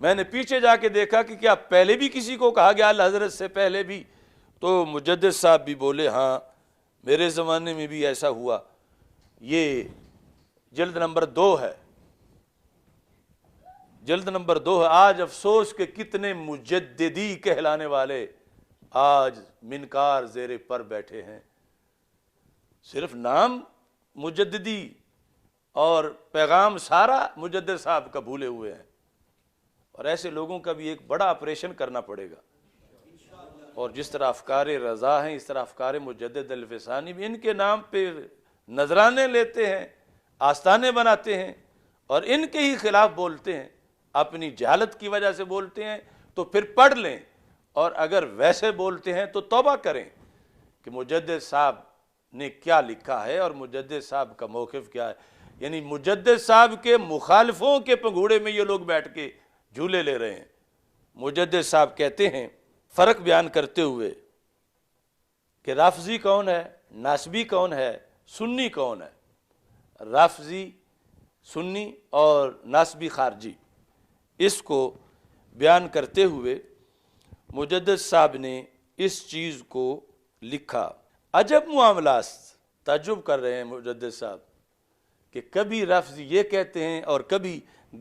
میں نے پیچھے جا کے دیکھا کہ کیا پہلے بھی کسی کو کہا گیا اعلیٰ حضرت سے پہلے بھی؟ تو مجدد صاحب بھی بولے ہاں میرے زمانے میں بھی ایسا ہوا۔ یہ جلد نمبر 2 ہے، جلد نمبر 2 ہے۔ آج افسوس کہ کتنے مجددی کہلانے والے آج منکار زیر پر بیٹھے ہیں، صرف نام مجددی اور پیغام سارا مجدد صاحب کا بھولے ہوئے ہیں، اور ایسے لوگوں کا بھی ایک بڑا آپریشن کرنا پڑے گا۔ اور جس طرح افکار رضا ہیں اس طرح افکار مجدد الفسانی بھی، ان کے نام پہ نذرانے لیتے ہیں، آستانے بناتے ہیں اور ان کے ہی خلاف بولتے ہیں، اپنی جہالت کی وجہ سے بولتے ہیں۔ تو پھر پڑھ لیں، اور اگر ویسے بولتے ہیں تو توبہ کریں کہ مجدد صاحب نے کیا لکھا ہے اور مجدد صاحب کا موقف کیا ہے۔ یعنی مجدد صاحب کے مخالفوں کے پنگھوڑے میں یہ لوگ بیٹھ کے جھولے لے رہے ہیں۔ مجدد صاحب کہتے ہیں فرق بیان کرتے ہوئے کہ رافضی کون ہے، ناسبی کون ہے، سنی کون ہے۔ رافضی سنی اور ناسبی خارجی، اس کو بیان کرتے ہوئے مجدد صاحب نے اس چیز کو لکھا۔ عجب معاملات، تعجب کر رہے ہیں مجدد صاحب کہ کبھی رافضی یہ کہتے ہیں اور کبھی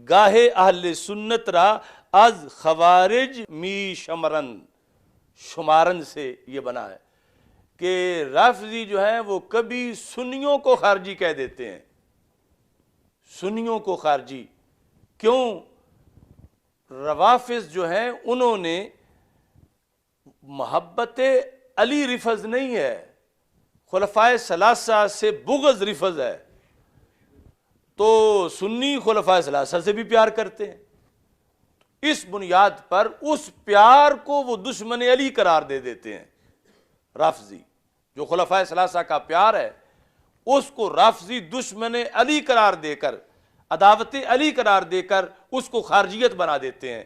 گاہے اہل سنت را از خوارج می شمرن، شمارن سے یہ بنا ہے کہ رافضی جو ہیں وہ کبھی سنیوں کو خارجی کہہ دیتے ہیں۔ سنیوں کو خارجی کیوں؟ روافض جو ہیں انہوں نے محبت علی رفض نہیں ہے، خلفائے ثلاثہ سے بغض رفض ہے۔ تو سنی خلفائے ثلاثہ سے بھی پیار کرتے ہیں، اس بنیاد پر اس پیار کو وہ دشمن علی قرار دے دیتے ہیں۔ رافضی جو خلفائے ثلاثہ کا پیار ہے اس کو رافضی دشمن علی قرار دے کر، عداوت علی قرار دے کر اس کو خارجیت بنا دیتے ہیں۔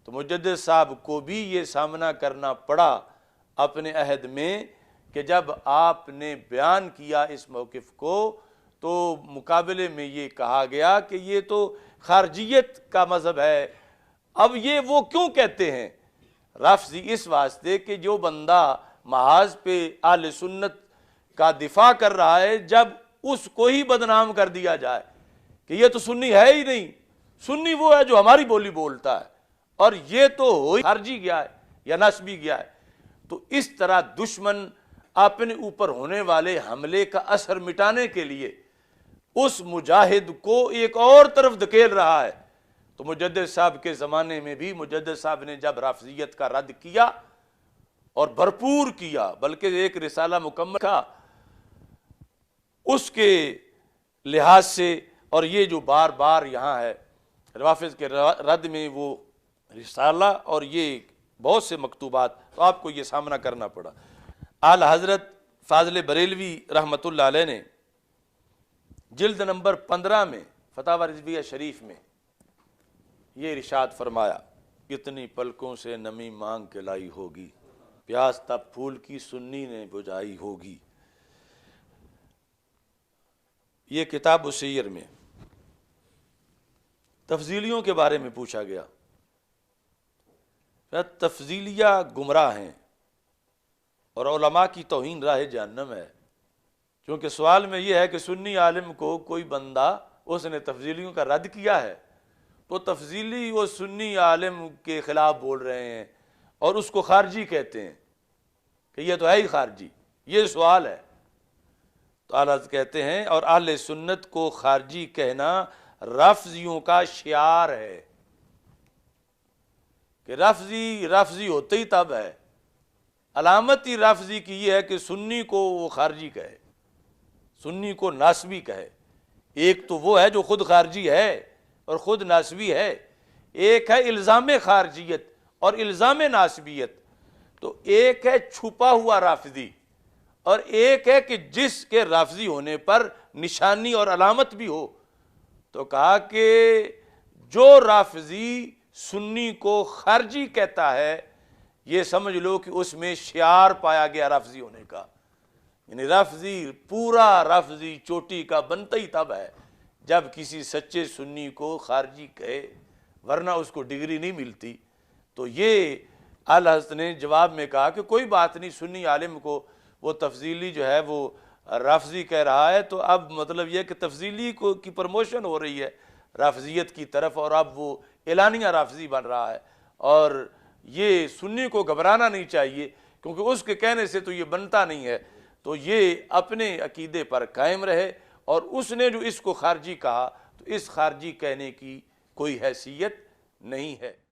تو مجدد صاحب کو بھی یہ سامنا کرنا پڑا اپنے عہد میں کہ جب آپ نے بیان کیا اس موقف کو تو مقابلے میں یہ کہا گیا کہ یہ تو خارجیت کا مذہب ہے۔ اب یہ وہ کیوں کہتے ہیں رافضی؟ اس واسطے کہ جو بندہ محاذ پہ اہل سنت کا دفاع کر رہا ہے، جب اس کو ہی بدنام کر دیا جائے کہ یہ تو سنی ہے ہی نہیں، سنی وہ ہے جو ہماری بولی بولتا ہے اور یہ تو ہو ہی خارجی گیا ہے یا نسبی گیا ہے، تو اس طرح دشمن اپنے اوپر ہونے والے حملے کا اثر مٹانے کے لیے اس مجاہد کو ایک اور طرف دھکیل رہا ہے۔ تو مجدد صاحب کے زمانے میں بھی مجدد صاحب نے جب رافضیت کا رد کیا اور بھرپور کیا، بلکہ ایک رسالہ مکمل تھا اس کے لحاظ سے، اور یہ جو بار بار یہاں ہے روافض کے رد میں وہ رسالہ اور یہ بہت سے مکتوبات، تو آپ کو یہ سامنا کرنا پڑا۔ اعلی حضرت فاضل بریلوی رحمۃ اللہ علیہ نے جلد نمبر 15 میں فتاوی رضویہ شریف میں یہ ارشاد فرمایا، کتنی پلکوں سے نمی مانگ کے لائی ہوگی، پیاس تب پھول کی سنی نے بجھائی ہوگی۔ یہ کتاب السیر میں تفضیلیوں کے بارے میں پوچھا گیا۔ تفضیلیہ گمراہ ہیں اور علماء کی توہین راہ جہنم ہے، کیونکہ سوال میں یہ ہے کہ سنی عالم کو کوئی بندہ اس نے تفضیلیوں کا رد کیا ہے تو تفضیلی وہ سنی عالم کے خلاف بول رہے ہیں اور اس کو خارجی کہتے ہیں کہ یہ تو ہے ہی خارجی، یہ سوال ہے۔ تو اعلیٰ کہتے ہیں اور اہل سنت کو خارجی کہنا رافضیوں کا شعار ہے کہ رافضی ہوتے ہی تب ہے، علامت ہی رافضی کی یہ ہے کہ سنی کو وہ خارجی کہے، سنی کو ناسبی کہے۔ ایک تو وہ ہے جو خود خارجی ہے اور خود ناسبی ہے، ایک ہے الزام خارجیت اور الزام ناسبیت، تو ایک ہے چھپا ہوا رافضی اور ایک ہے کہ جس کے رافضی ہونے پر نشانی اور علامت بھی ہو۔ تو کہا کہ جو رافضی سنی کو خارجی کہتا ہے یہ سمجھ لو کہ اس میں شعار پایا گیا رافضی ہونے کا، یعنی رافضی پورا رافضی چوٹی کا بنتا ہی تب ہے جب کسی سچے سنی کو خارجی کہے ورنہ اس کو ڈگری نہیں ملتی۔ تو یہ اعلیٰ حضرت نے جواب میں کہا کہ کوئی بات نہیں، سنی عالم کو وہ تفضیلی جو ہے وہ رافضی کہہ رہا ہے، تو اب مطلب یہ کہ تفضیلی کو کی پروموشن ہو رہی ہے رافضیت کی طرف، اور اب وہ اعلانیہ رافضی بن رہا ہے، اور یہ سنی کو گھبرانا نہیں چاہیے، کیونکہ اس کے کہنے سے تو یہ بنتا نہیں ہے، تو یہ اپنے عقیدے پر قائم رہے، اور اس نے جو اس کو خارجی کہا تو اس خارجی کہنے کی کوئی حیثیت نہیں ہے۔